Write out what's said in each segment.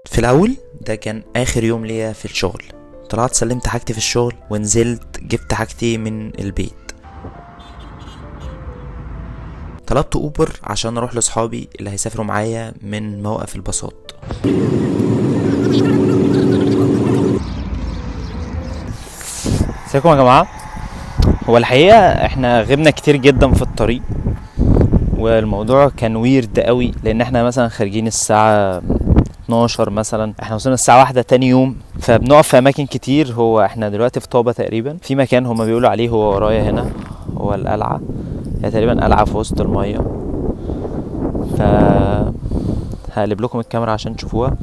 في الاول ده كان اخر يوم ليا في الشغل. طلعت سلمت حاجتي في الشغل ونزلت جبت حاجتي من البيت. طلبت اوبر عشان اروح لاصحابي اللي هيسافروا معايا من موقف الباصات. ازيكم يا جماعة. هو الحقيقة احنا غبنا كتير جدا في الطريق، والموضوع كان ويرد قوي لان احنا مثلا خارجين الساعة 12 مثلا، احنا وصلنا الساعة 1 تاني يوم، فبنقف في اماكن كتير. هو احنا دلوقتي في طابة تقريبا، في مكان هما بيقولوا عليه هو ورايا هنا، هو القلعة. هي تقريبا قلعة في وسط المية، ف هقلب لكم الكاميرا عشان تشوفوها.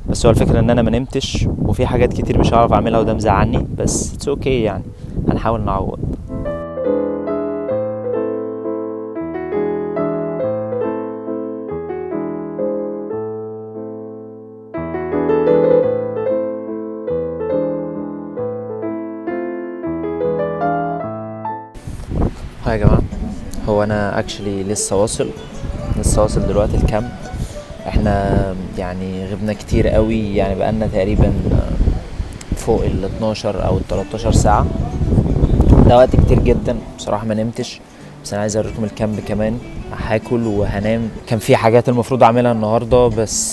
بس هو الفكرة ان انا ما نمتش وفي حاجات كتير مش هعرف اعملها وده مزعلني، بس اتس اوكي يعني، هنحاول نعوض. ها يا جماعة، هو انا اكشلي لسه واصل دلوقتي الكامب. احنا يعني غبنا كتير قوي، يعني بقالنا تقريبا فوق ال 12 او ال 13 ساعة. ده وقت كتير جدا بصراحة، ما نمتش. بس انا عايز اوريكم الكامب كمان. هاكل وهنام. كان في حاجات المفروض اعملها النهاردة،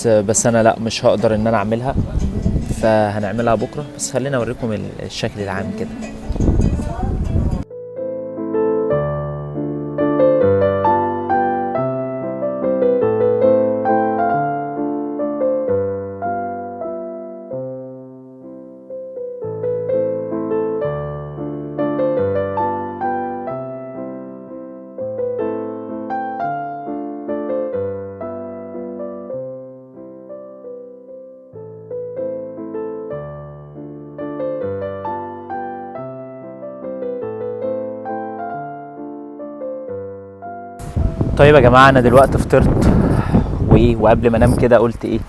بس انا لا، مش هقدر ان انا اعملها، فهنعملها بكرة. بس خلينا اوريكم الشكل العام كده. طيب يا جماعة، انا دلوقتي فطرت وقبل ما انام كده قلت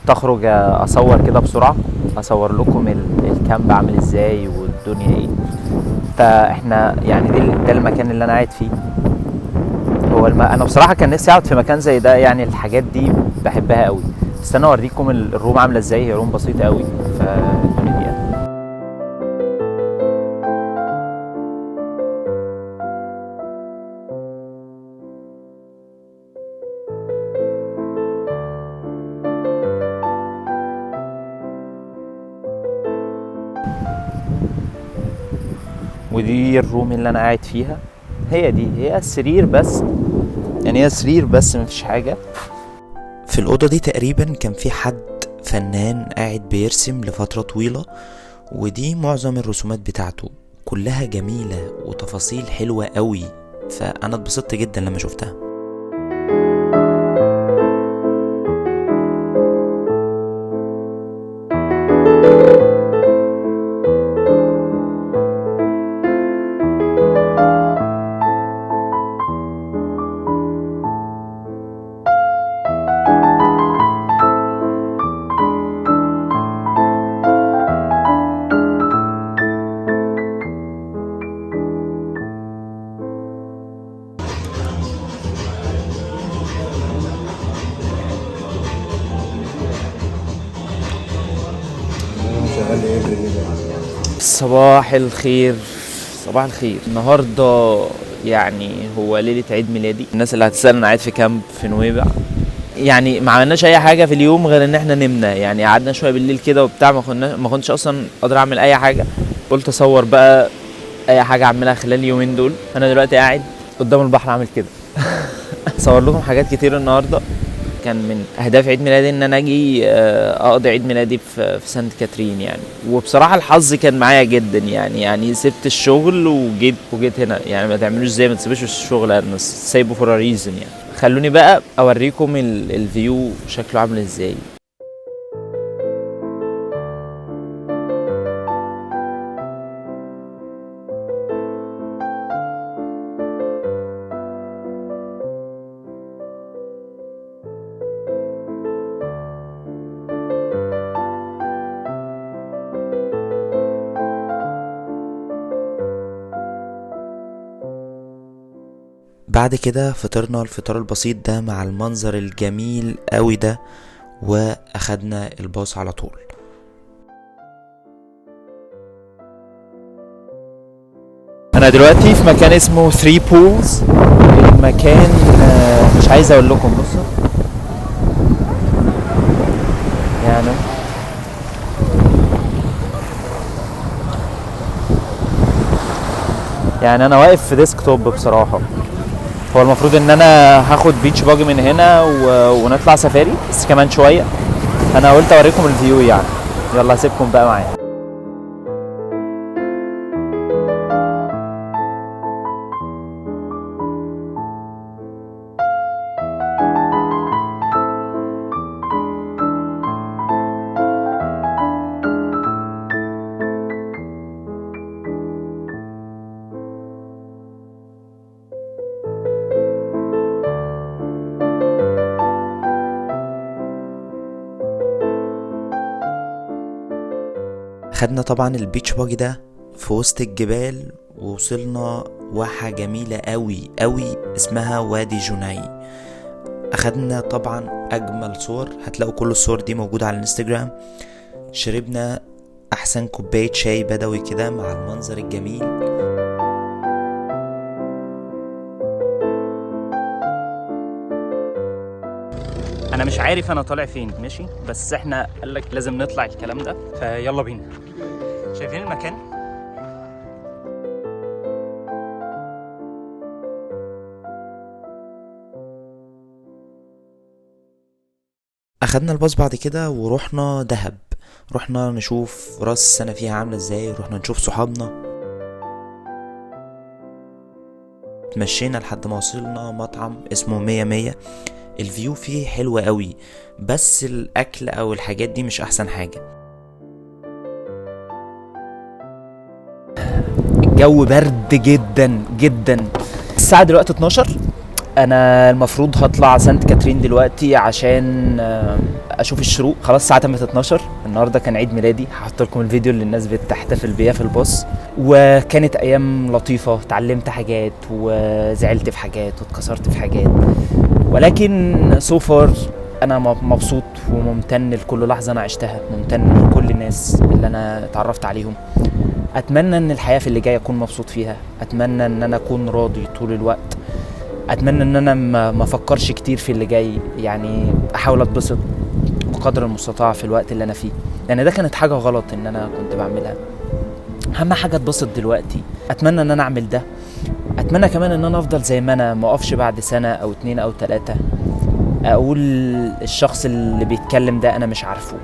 اخرج اصور كده بسرعة، اصور لكم الكامب عامل ازاي والدنيا ايه. فاحنا يعني ده المكان اللي انا قاعد فيه. انا بصراحة كان نفسي اقعد في مكان زي ده، يعني الحاجات دي بحبها قوي. استنى اوريكم الروم عاملة ازاي. هي روم بسيطة قوي، فادوني دقيقة. ودي الروم اللي انا قاعد فيها. هي السرير بس، يعني هي سرير بس مفيش حاجة. في الأوضة دي تقريبا كان في حد فنان قاعد بيرسم لفترة طويلة، ودي معظم الرسومات بتاعته كلها جميلة وتفاصيل حلوة قوي. فأنا اتبسطت جدا لما شفتها. صباح الخير. صباح الخير. النهارده يعني هو ليله عيد ميلادي. الناس اللي هتسال، انا قاعد في كامب في نويبع. يعني ما عملناش اي حاجه في اليوم غير ان احنا نمنا، يعني قعدنا شويه بالليل كده وبتاع. ما كنتش اصلا قادر اعمل اي حاجه. قلت اصور بقى اي حاجه اعملها خلال اليومين دول. انا دلوقتي قاعد قدام البحر عامل كده. اصور لكم حاجات كتير النهارده. كان من اهداف عيد ميلادي ان انا اجي اقضي عيد ميلادي في سانت كاترين يعني. وبصراحه الحظ كان معايا جدا، يعني سبت الشغل وجيت هنا. يعني ما تعملوش زي ما تسيبوش الشغل، انا سايبه فور ريزن يعني. خلوني بقى اوريكم الفيو شكله عامل ازاي. بعد كده فطرنا الفطار البسيط ده مع المنظر الجميل قوي ده، واخدنا الباص على طول. انا دلوقتي في مكان اسمه 3 بولز. المكان مش عايز اقول لكم، بصوا يعني انا واقف في ديسك توب بصراحه. هو المفروض ان انا هاخد بيتش باجي من هنا ونطلع سفاري بس كمان شويه. انا قلت اوريكم الفيو يعني. يلا هسيبكم بقى معايا. خدنا طبعا البيتش باجي ده في وسط الجبال، ووصلنا واحة جميلة قوي قوي اسمها وادي جني. اخدنا طبعا اجمل صور، هتلاقوا كل الصور دي موجودة على الانستجرام. شربنا احسن كوباية شاي بدوي كده مع المنظر الجميل. انا مش عارف انا طالع فين ماشي، بس احنا قالك لازم نطلع الكلام ده، فيلا بينا. شايفين المكان؟ اخدنا الباص بعد كده ورحنا دهب، رحنا نشوف راس السنة فيها عاملة ازاي، رحنا نشوف صحابنا. تمشينا لحد ما وصلنا مطعم اسمه 100. الفيو فيه حلو قوي، بس الاكل او الحاجات دي مش احسن حاجة. الجو برد جدا جدا. الساعة دلوقتي 12. انا المفروض هطلع سانت كاترين دلوقتي عشان اشوف الشروق. خلاص الساعه تمت 12. النهارده كان عيد ميلادي، هحط لكم الفيديو اللي الناس بتحتفل بيها في الباص. وكانت ايام لطيفه، اتعلمت حاجات وزعلت في حاجات واتكسرت في حاجات، ولكن سو فار انا مبسوط وممتن لكل لحظه انا عشتها، ممتن لكل الناس اللي انا اتعرفت عليهم. اتمنى ان الحياه في اللي جايه اكون مبسوط فيها، اتمنى ان انا اكون راضي طول الوقت، اتمنى ان انا ما افكرش كتير في اللي جاي، يعني احاول اتبسط بقدر المستطاع في الوقت اللي انا فيه، لان ده كانت حاجه غلط ان انا كنت بعملها. اهم حاجه اتبسط دلوقتي. اتمنى ان انا اعمل ده. اتمنى كمان ان انا افضل زي ما انا، ما اقفش بعد سنه او 2 أو 3 اقول الشخص اللي بيتكلم ده انا مش عارفه.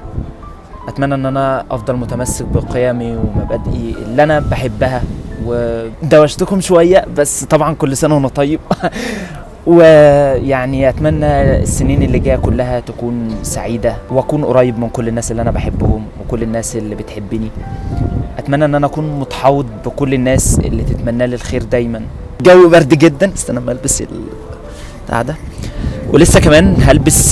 اتمنى ان انا افضل متمسك بقيمي ومبادئي اللي انا بحبها. ودوشتكم شويه بس طبعا كل سنه وانا طيب. ويعني اتمنى السنين اللي جايه كلها تكون سعيده، واكون قريب من كل الناس اللي انا بحبهم وكل الناس اللي بتحبني. اتمنى ان انا اكون متحوط بكل الناس اللي تتمنى لي الخير دايما. الجو برد جدا، استنى ما البس بتاع ده. ولسه كمان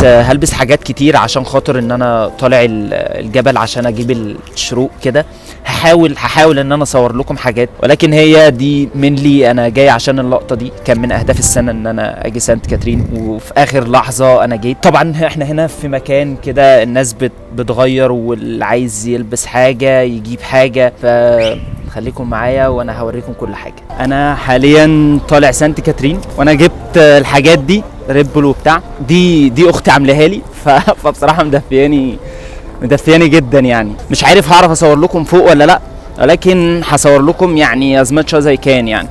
هلبس حاجات كتير عشان خاطر ان انا طالع الجبل عشان اجيب الشروق كده. هحاول ان انا اصور لكم حاجات، ولكن هي دي من لي انا جاي عشان اللقطه دي. كان من اهداف السنه ان انا اجي سانت كاترين، وفي اخر لحظه انا جيت. طبعا احنا هنا في مكان كده الناس بتغير، واللي عايز يلبس حاجه يجيب حاجه، خليكم معايا وانا هوريكم كل حاجه. انا حاليا طالع سانت كاترين، وانا جبت الحاجات دي ريد بول وبتاع. دي اختي عاملاها لي. فبصراحه مدفياني جدا يعني. مش عارف هعرف اصور لكم فوق ولا لا، ولكن هصور لكم يعني as much as I can يعني.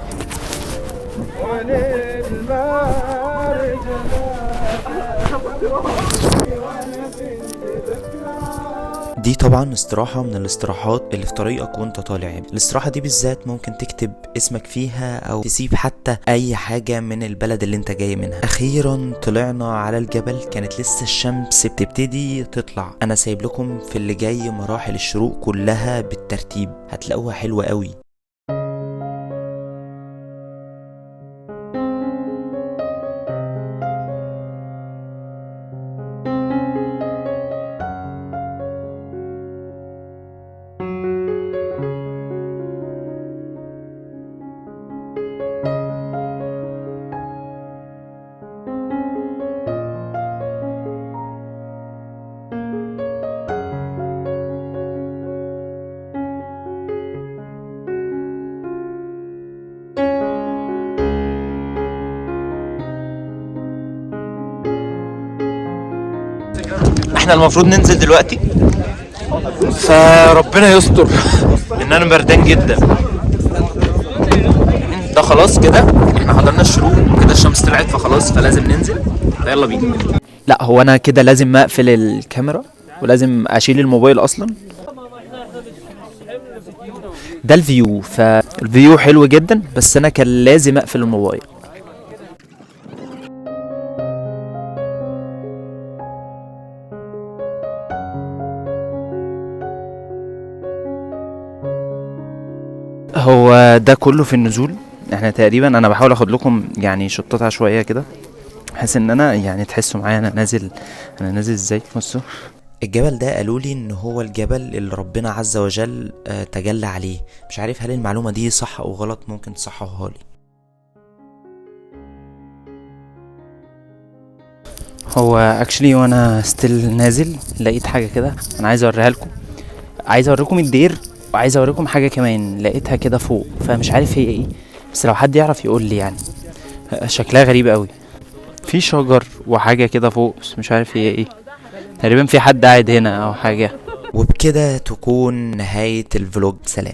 دي طبعا استراحة من الاستراحات اللي في طريقك وانت طالع. الاستراحة دي بالذات ممكن تكتب اسمك فيها او تسيب حتى اي حاجة من البلد اللي انت جاي منها. اخيرا طلعنا على الجبل، كانت لسه الشمس بتبتدي تطلع. انا سايب لكم في اللي جاي مراحل الشروق كلها بالترتيب، هتلاقوها حلوة قوي. احنا المفروض ننزل دلوقتي، فربنا يستر ان انا بردان جدا. ده خلاص كده احنا حضرنا الشروق كده، الشمس طلعت فخلاص فلازم ننزل. يلا بينا. لا هو انا كده لازم اقفل الكاميرا ولازم اشيل الموبايل اصلا. ده الفيو، فالفيو حلو جدا بس انا كان لازم اقفل الموبايل. هو ده كله في النزول. احنا تقريبا انا بحاول اخد لكم يعني شطات عشوائيه كده بحيث ان انا يعني تحسوا معايا انا نازل ازاي. بصوا الجبل ده قالوا لي ان هو الجبل اللي ربنا عز وجل تجلى عليه. مش عارف هل المعلومه دي صح او غلط، ممكن تصححها لي. هو اكشلي وانا ستيل نازل لقيت حاجه كده انا عايز اوريها لكم. عايز اوريكم الدير وعايز اوريكم حاجه كمان لقيتها كده فوق، فمش عارف هي ايه، بس لو حد يعرف يقول لي. يعني شكلها غريب قوي، في شجر وحاجه كده فوق بس مش عارف هي ايه. تقريبا في حد قاعد هنا او حاجه. وبكده تكون نهايه الفلوج. سلام.